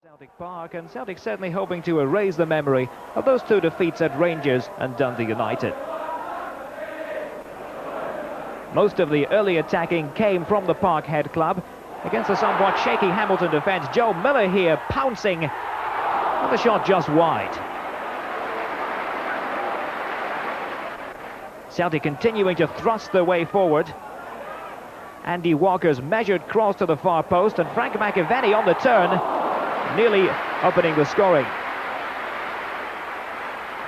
Celtic Park, and Celtic certainly hoping to erase the memory of those two defeats at Rangers and Dundee United. Most of the early attacking came from the Parkhead club against a somewhat shaky Hamilton defence. Joe Miller here pouncing, and the shot just wide. Celtic continuing to thrust their way forward. Andy Walker's measured cross to the far post, and Frank McAvenny on the turn, nearly opening the scoring.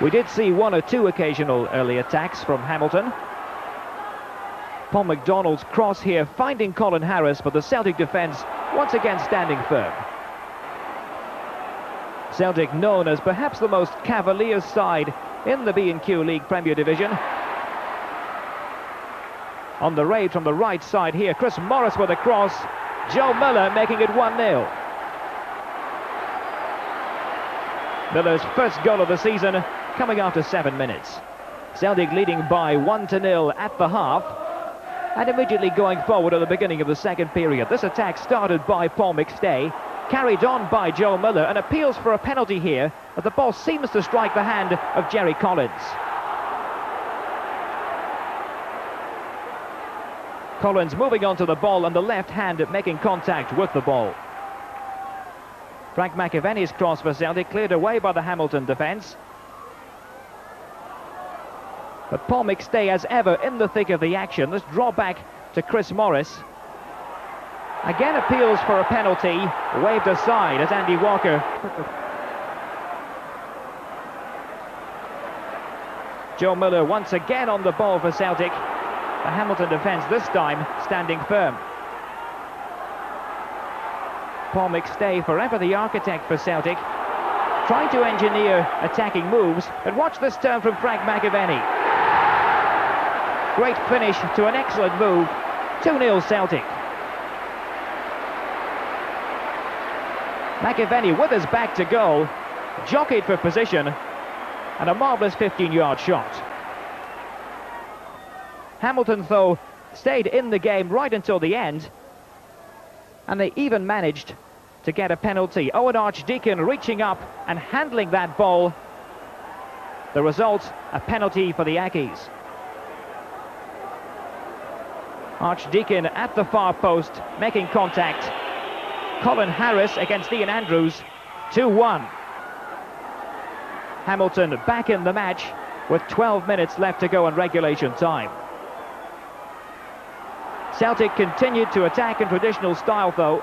We did see one or two occasional early attacks from Hamilton. Paul McDonald's cross here finding Colin Harris, but the Celtic defence once again standing firm. Celtic known as perhaps the most cavalier side in the B&Q League Premier Division. On the raid from the right side here, Chris Morris with a cross. Joe Miller making it 1-0. Miller's first goal of the season coming after 7 minutes. Celtic leading by 1-0 at the half, and immediately going forward at the beginning of the second period. This attack started by Paul McStay, carried on by Joe Miller, and appeals for a penalty here, but the ball seems to strike the hand of Jerry Collins. Collins moving onto the ball, and the left hand making contact with the ball. Frank McAvenny's cross for Celtic cleared away by the Hamilton defence. But Paul McStay, as ever, in the thick of the action. This draw back to Chris Morris. Again appeals for a penalty, waved aside as Andy Walker. Joe Miller once again on the ball for Celtic. The Hamilton defence this time standing firm. Paul McStay, forever the architect for Celtic, trying to engineer attacking moves, but watch this turn from Frank McAvenny. Great finish to an excellent move. 2-0 Celtic. McAvenny with his back to goal, jockeyed for position, and a marvellous 15-yard shot. Hamilton, though, stayed in the game right until the end, and they even managed to get a penalty. Owen Archdeacon reaching up and handling that ball. The result, a penalty for the Ackies. Archdeacon at the far post, making contact. Colin Harris against Ian Andrews, 2-1. Hamilton back in the match with 12 minutes left to go in regulation time. Celtic continued to attack in traditional style, though.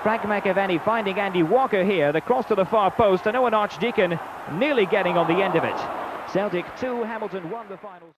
Frank McAvenny finding Andy Walker here, the cross to the far post, and Owen Archdeacon nearly getting on the end of it. Celtic 2, Hamilton 1 the final.